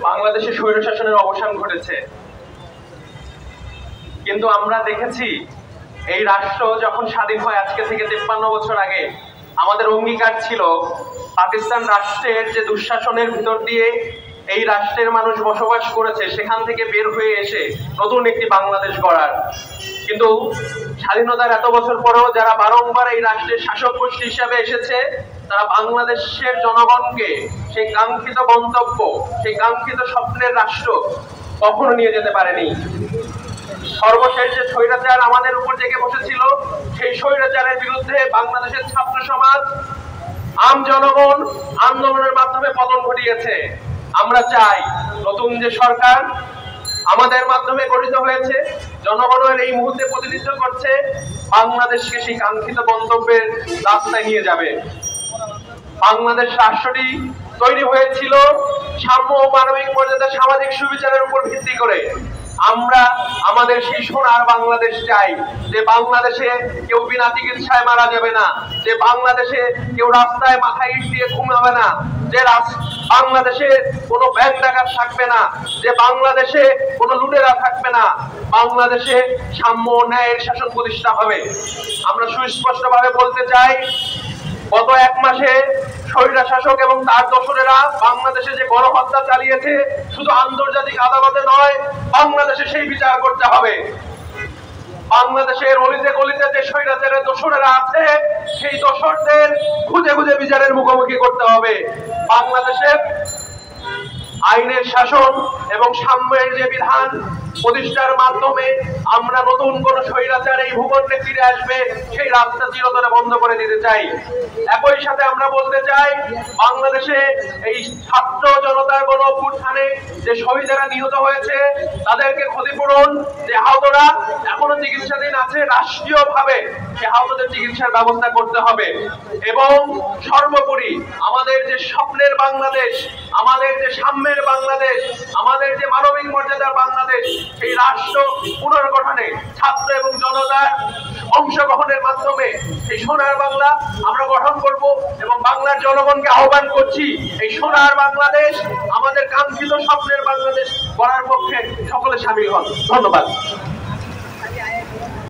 বাংলাদেশে স্বৈরশাসনের অবসান ঘটেছে, কিন্তু আমরা দেখেছি এই রাষ্ট্র যখন স্বাধীন হয় আজকে থেকে 53 বছর আগে, আমাদের অঙ্গীকার ছিল পাকিস্তান রাষ্ট্রের যে দুঃশাসনের ভিতর দিয়ে এই রাষ্ট্রের মানুষ বসবাস করেছে সেখান থেকে বের হয়ে এসে নতুন একটি বাংলাদেশ গড়ার। কিন্তু স্বাধীনতার এত বছর পরেও যারা বারংবার এই রাষ্ট্রের শাসক গোষ্ঠী হিসাবে এসেছে, তারা বাংলাদেশের জনগণকে সেই কাঙ্ক্ষিত গন্তব্য, সেই কাঙ্ক্ষিত স্বপ্নের রাষ্ট্র কখনো নিয়ে যেতে পারেনি। সর্বশেষ যে স্বৈরাচার আমাদের উপর জেগে বসেছিল, সেই স্বৈরাচারের বিরুদ্ধে বাংলাদেশের ছাত্র সমাজ, আম জনগণ আন্দোলনের মাধ্যমে পতন ঘটিয়েছে। আমরা চাই নতুন যে সরকার আমাদের মাধ্যমে গঠিত হয়েছে, জনগণের এই মুহূর্তে প্রতিনিধিত্ব করছে, বাংলাদেশকে সেই কাঙ্ক্ষিত গন্তব্যের রাস্তায় নিয়ে যাবে। বাংলাদেশ রাষ্ট্রটি তৈরি হয়েছিল সাম্য ও মানবিক মর্যাদা, সামাজিক সুবিচারের উপর ভিত্তি করে। আমরা আমাদের সেই সোনার বাংলাদেশ চাই, যে বাংলাদেশে কেউ বিনা চিকিৎসায় মারা যাবে না, যে বাংলাদেশে কেউ রাস্তায় মাথায় ইট দিয়ে ঘুমাবে না, যে বাংলাদেশে কোনো ব্যাংক ডাকাত থাকবে না, যে বাংলাদেশে কোনো লুটেরা থাকবে না, বাংলাদেশে সাম্য ন্যায়ের শাসন প্রতিষ্ঠা হবে। আমরা সুস্পষ্টভাবে বলতে চাই, গত এক মাসে স্বৈরা শাসক এবং তার দোসরেরা বাংলাদেশে যে গণহত্যা চালিয়েছে, শুধু আন্তর্জাতিক আদালতে নয়, বাংলাদেশে সেই বিচার করতে হবে। বাংলাদেশের অলিতে গলিতে যে স্বৈরাচারের দোসরেরা আছে, সেই দোসরদের খুঁজে খুঁজে বিচারের মুখোমুখি করতে হবে। বাংলাদেশের আইনের শাসন এবং সাম্যের যে বিধান প্রতিষ্ঠার মাধ্যমে আমরা নতুন কোন স্বৈরাচার এই ভূখণ্ডে ফিরে আসবে, সেই রাস্তা চিরতরে বন্ধ করে দিতে চাই। একই সাথে আমরা বলতে চাই, বাংলাদেশে এই ছাত্র জনতার গণ অভ্যুত্থানে যে শহীদেরা নিহত হয়েছে, তাদেরকে ক্ষতিপূরণ, যে আহতরা এখনো চিকিৎসাধীন আছে, রাষ্ট্রীয়ভাবে সে আহতদের চিকিৎসার ব্যবস্থা করতে হবে। এবং সর্বোপরি আমাদের যে স্বপ্নের বাংলাদেশ, আমাদের যে সাম্যের বাংলাদেশ, আমাদের যে মানবিক মর্যাদার বাংলাদেশ, সেই রাষ্ট্র পুনর্গঠনে ছাত্র এবং জনতার অংশগ্রহণের মাধ্যমে এই সোনার বাংলা আমরা গঠন করব। এবং বাংলার জনগণকে আহ্বান করছি, এই সোনার বাংলাদেশ, আমাদের কাঙ্ক্ষিত স্বপ্নের বাংলাদেশ গড়ার পক্ষে সকলে সামিল হন। ধন্যবাদ।